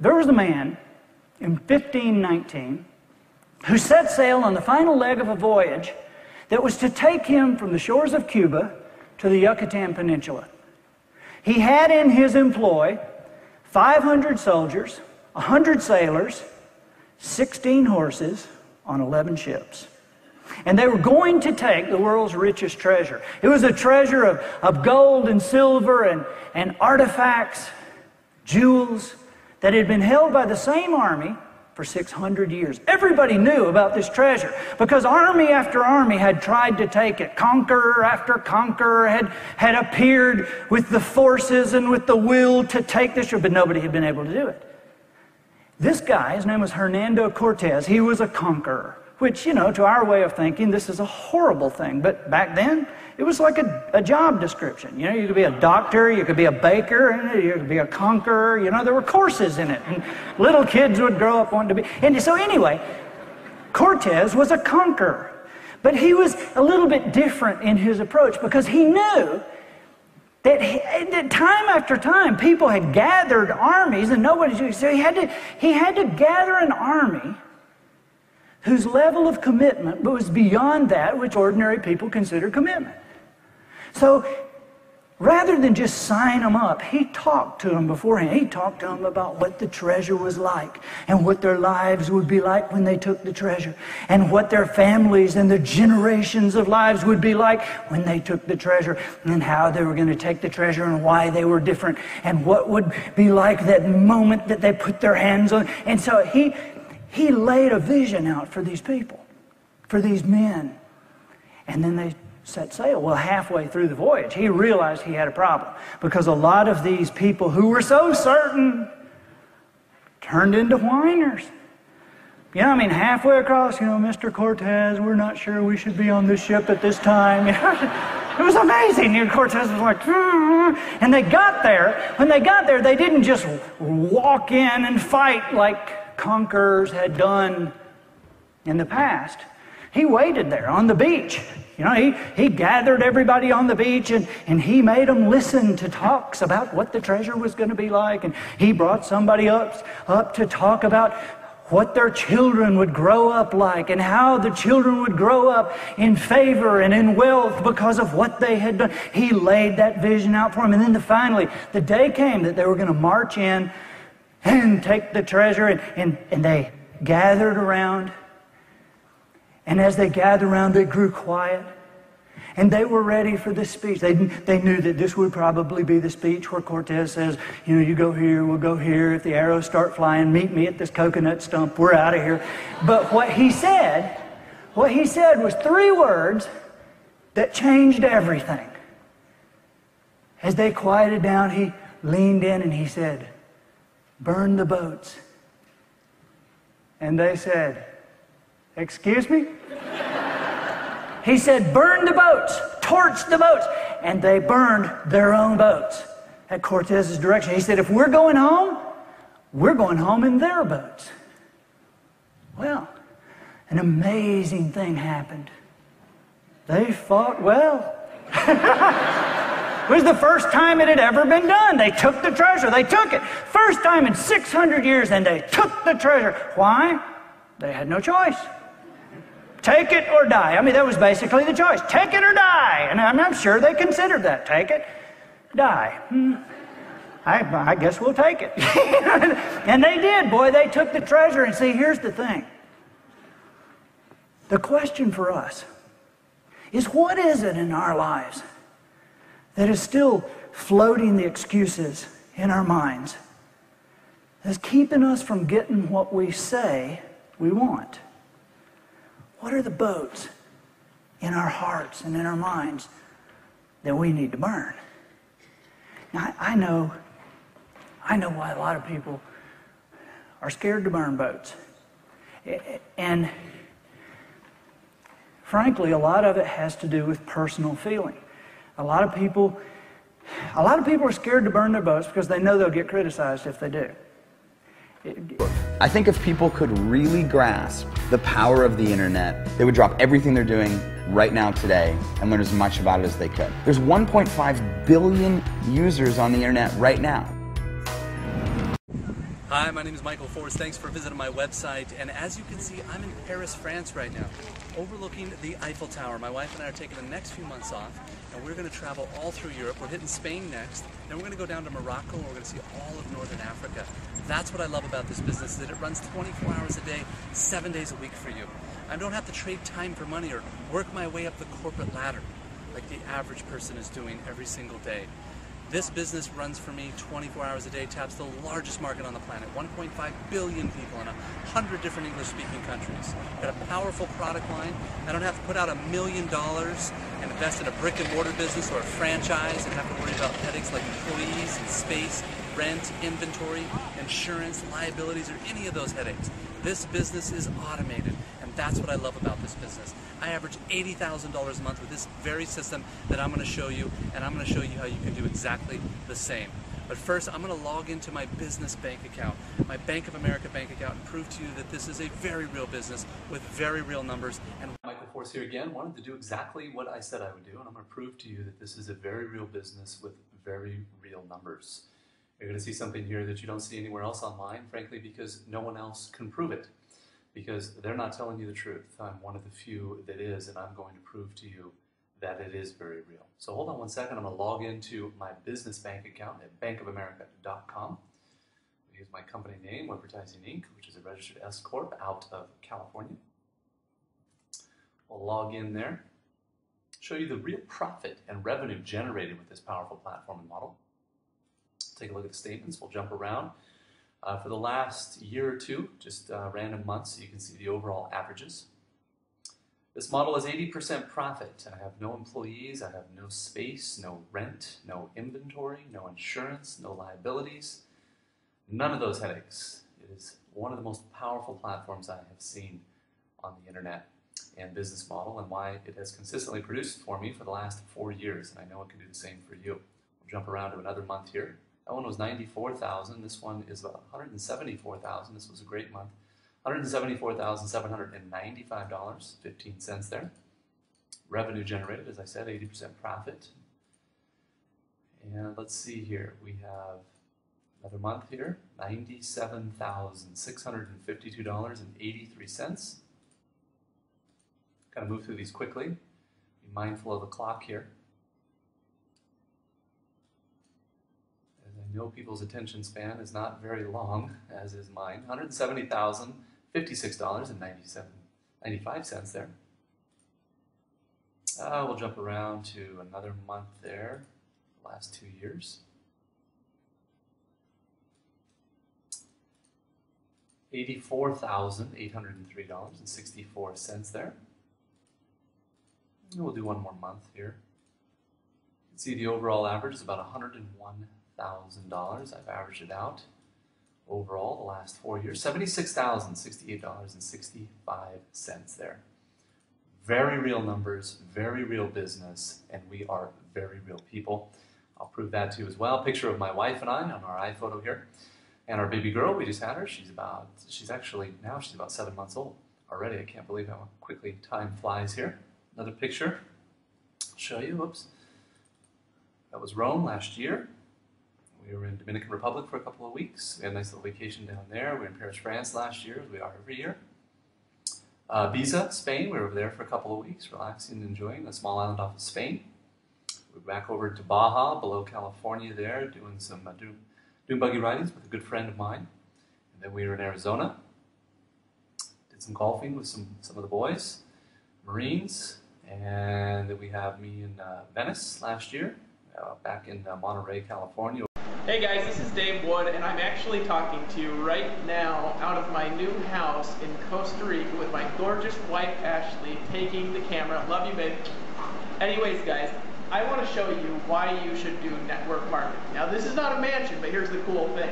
There was a man in 1519 who set sail on the final leg of a voyage that was to take him from the shores of Cuba to the Yucatan Peninsula. He had in his employ 500 soldiers, 100 sailors, 16 horses on 11 ships. And they were going to take the world's richest treasure. It was a treasure of gold and silver and artifacts, jewels that had been held by the same army for 600 years. Everybody knew about this treasure because army after army had tried to take it. Conqueror after conqueror had appeared with the forces and with the will to take this treasure, but nobody had been able to do it. This guy, his name was Hernando Cortez, he was a conqueror, which, you know, to our way of thinking, this is a horrible thing. But back then, it was like a job description. You know, you could be a doctor, you could be a baker, you could be a conqueror. You know, there were courses in it. And little kids would grow up wanting to be. And so anyway, Cortez was a conqueror. But he was a little bit different in his approach because he knew that time after time, people had gathered armies and nobody, so he had to gather an army whose level of commitment was beyond that which ordinary people consider commitment. So rather than just sign them up, he talked to them beforehand. He talked to them about what the treasure was like and what their lives would be like when they took the treasure and what their families and their generations of lives would be like when they took the treasure and how they were going to take the treasure and why they were different and what would be like that moment that they put their hands on. And so he laid a vision out for these people, for these men. And then they set sail. Well, halfway through the voyage, he realized he had a problem because a lot of these people who were so certain turned into whiners. You know, I mean, halfway across, you know, Mr. Cortez, we're not sure we should be on this ship at this time. You know, it was amazing. You know, Cortez was like, and they got there. When they got there, they didn't just walk in and fight like conquerors had done in the past. He waited there on the beach. You know, he gathered everybody on the beach and he made them listen to talks about what the treasure was going to be like. And he brought somebody up to talk about what their children would grow up like and how the children would grow up in favor and in wealth because of what they had done. He laid that vision out for them. And then finally, the day came that they were going to march in and take the treasure. And they gathered around. And as they gathered around, they grew quiet. And they were ready for the speech. They knew that this would probably be the speech where Cortez says, you know, you go here, we'll go here. If the arrows start flying, meet me at this coconut stump. We're out of here. But what he said was 3 words that changed everything. As they quieted down, he leaned in and he said, burn the boats. And they said, excuse me? He said, burn the boats, torch the boats. And they burned their own boats at Cortez's direction. He said, if we're going home in their boats. Well, an amazing thing happened. They fought well. It was the first time it had ever been done. They took the treasure. They took it. First time in 600 years, and they took the treasure. Why? They had no choice. Take it or die. I mean, that was basically the choice. Take it or die. And I'm sure they considered that. Take it, die. I guess we'll take it. And they did. Boy, they took the treasure. And see, here's the thing. The question for us is, what is it in our lives that is still floating the excuses in our minds that's keeping us from getting what we say we want? What are the boats in our hearts and in our minds that we need to burn? Now, I know why a lot of people are scared to burn boats. And frankly, a lot of it has to do with personal feeling. A lot of people are scared to burn their boats because they know they'll get criticized if they do. I think if people could really grasp the power of the internet, they would drop everything they're doing right now today and learn as much about it as they could. There's 1.5 billion users on the internet right now. Hi, my name is Michael Forrest. Thanks for visiting my website. And as you can see, I'm in Paris, France right now, overlooking the Eiffel Tower. My wife and I are taking the next few months off, and we're going to travel all through Europe. We're hitting Spain next, then we're going to go down to Morocco, and we're going to see all of Northern Africa. That's what I love about this business, is that it runs 24 hours a day, 7 days a week for you. I don't have to trade time for money or work my way up the corporate ladder like the average person is doing every single day. This business runs for me 24 hours a day, taps the largest market on the planet, 1.5 billion people in 100 different English-speaking countries. Got a powerful product line. I don't have to put out $1 million and invest in a brick-and-mortar business or a franchise and have to worry about headaches like employees and space, rent, inventory, insurance, liabilities, or any of those headaches. This business is automated, and that's what I love about this business. I average $80,000 a month with this very system that I'm going to show you, and I'm going to show you how you can do exactly the same. But first, I'm going to log into my business bank account, my Bank of America bank account, and prove to you that this is a very real business with very real numbers. And Michael Force here again, wanted to do exactly what I said I would do, and I'm going to prove to you that this is a very real business with very real numbers. You're going to see something here that you don't see anywhere else online, frankly, because no one else can prove it. Because they're not telling you the truth. I'm one of the few that is, and I'm going to prove to you that it is very real. So hold on one second. I'm going to log into my business bank account at bankofamerica.com. I use my company name, Advertising Inc., which is a registered S Corp out of California. We'll log in there, show you the real profit and revenue generated with this powerful platform and model. Take a look at the statements. We'll jump around. For the last year or two, just random months, so you can see the overall averages. This model is 80% profit. I have no employees, I have no space, no rent, no inventory, no insurance, no liabilities, none of those headaches. It is one of the most powerful platforms I have seen on the internet and business model, and why it has consistently produced for me for the last 4 years, and I know it can do the same for you. We'll jump around to another month here. That one was $94,000. This one is about $174,000. This was a great month. $174,795, 15 cents there. Revenue generated, as I said, 80% profit. And let's see here. We have another month here, $97,652.83. Kind of move through these quickly. Be mindful of the clock here. I know people's attention span is not very long, as is mine. $170,056.95 there. We'll jump around to another month there, the last 2 years. $84,803.64 there. And we'll do one more month here. You can see the overall average is about $101,000. I've averaged it out overall the last 4 years. $76,068.65 there. Very real numbers, very real business, and we are very real people. I'll prove that to you as well. Picture of my wife and I on our iPhoto here. And our baby girl, we just had her. She's about 7 months old already. I can't believe how quickly time flies here. Another picture. I'll show you. Whoops. That was Rome last year. We were in Dominican Republic for a couple of weeks. We had a nice little vacation down there. We were in Paris, France last year, as we are every year. Ibiza, Spain. We were over there for a couple of weeks, relaxing and enjoying a small island off of Spain. We're back over to Baja, below California there, doing some doing buggy ridings with a good friend of mine. And then we were in Arizona. Did some golfing with some of the boys, Marines. And then we have me in Venice last year, back in Monterey, California. Hey guys, this is Dave Wood, and I'm actually talking to you right now out of my new house in Costa Rica with my gorgeous wife Ashley taking the camera. Love you, babe. Anyways, guys, I want to show you why you should do network marketing. Now, this is not a mansion, but here's the cool thing.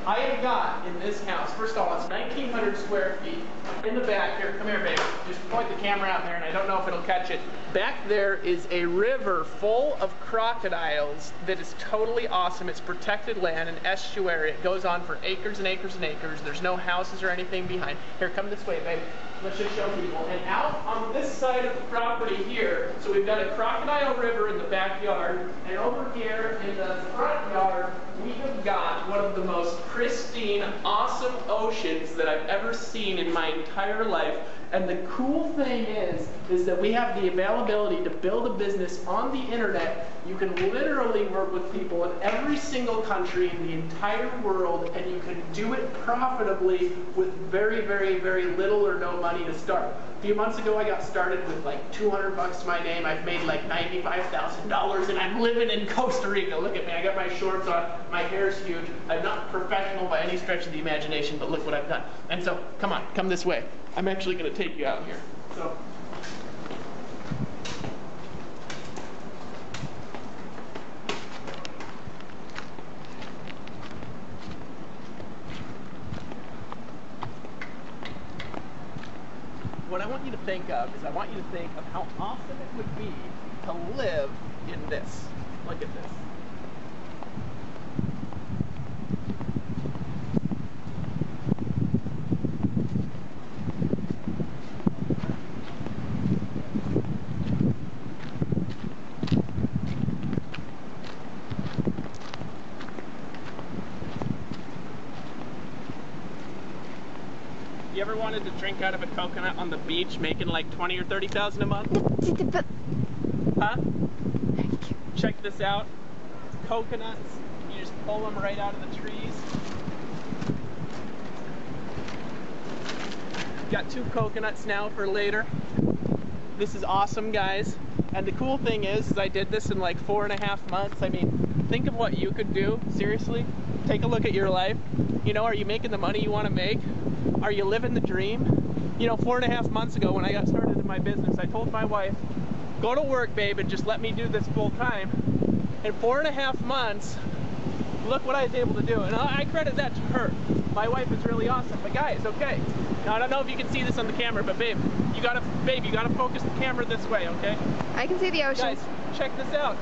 I have got in this house, first of all, it's 1,900 square feet. In the back here, come here, babe. Just point the camera out there, and I don't know if it'll catch it. Back there is a river full of crocodiles that is totally awesome. It's protected land, an estuary. It goes on for acres and acres and acres. There's no houses or anything behind. Here, come this way, babe. Let's just show people. And out on this side of the property here, so we've got a crocodile river in the backyard, and over here in the front yard, we have got one of the most pristine, awesome oceans that I've ever seen in my entire life. And the cool thing is that we have the availability to build a business on the internet. You can literally work with people in every single country in the entire world, and you can do it profitably with very, very, very little or no money to start. A few months ago, I got started with like 200 bucks to my name. I've made like $95,000, and I'm living in Costa Rica. Look at me, I got my shorts on, my hair's huge. I'm not professional by any stretch of the imagination, but look what I've done. And so, come on, come this way. I'm actually going to take you out here. So. What I want you to think of is I want you to think of how awesome it would be to live in this. Look at this. You ever wanted to drink out of a coconut on the beach, making like 20 or 30,000 a month? Huh? Check this out. Coconuts. You just pull them right out of the trees. Got 2 coconuts now for later. This is awesome, guys. And the cool thing is I did this in like 4.5 months. I mean, think of what you could do. Seriously, take a look at your life. You know, are you making the money you want to make? Are you living the dream? You know, 4.5 months ago when I got started in my business, I told my wife, go to work, babe, and just let me do this full time. In 4.5 months, look what I was able to do. And I credit that to her. My wife is really awesome. But guys, okay. Now I don't know if you can see this on the camera, but babe, you gotta focus the camera this way, okay? I can see the ocean. Guys, check this out.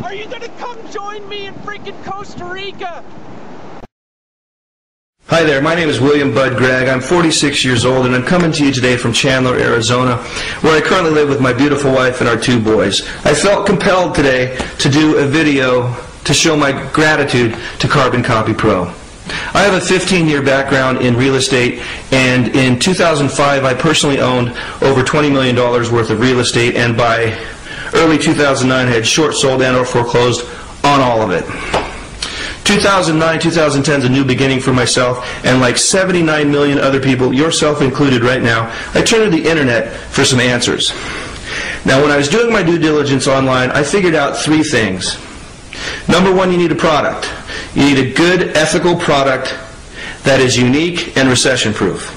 Are you gonna come join me in freaking Costa Rica? Hi there, my name is William Bud Gregg. I'm 46 years old and I'm coming to you today from Chandler, Arizona, where I currently live with my beautiful wife and our 2 boys. I felt compelled today to do a video to show my gratitude to Carbon Copy Pro. I have a 15-year background in real estate, and in 2005 I personally owned over $20 million worth of real estate, and by early 2009 I had short sold and or foreclosed on all of it. 2009, 2010 is a new beginning for myself, and like 79 million other people, yourself included right now, I turned to the internet for some answers. Now when I was doing my due diligence online, I figured out 3 things. Number 1, you need a product. You need a good, ethical product that is unique and recession proof.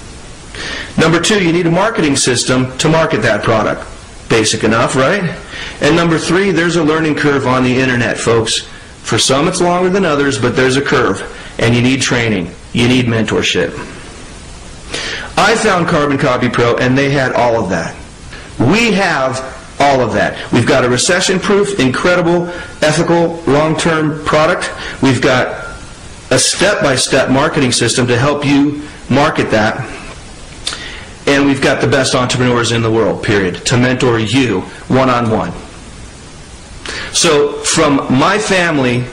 Number 2, you need a marketing system to market that product. Basic enough, right? And number 3, there's a learning curve on the internet, folks. For some it's longer than others, but there's a curve, and you need training. You need mentorship. I found Carbon Copy Pro, and they had all of that. We have all of that. We've got a recession-proof, incredible, ethical, long-term product. We've got a step-by-step marketing system to help you market that. And we've got the best entrepreneurs in the world, period, to mentor you one-on-one. So from my family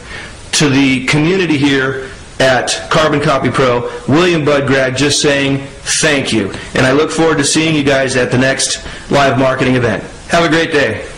to the community here at Carbon Copy Pro, William Bud Gregg just saying thank you. And I look forward to seeing you guys at the next live marketing event. Have a great day.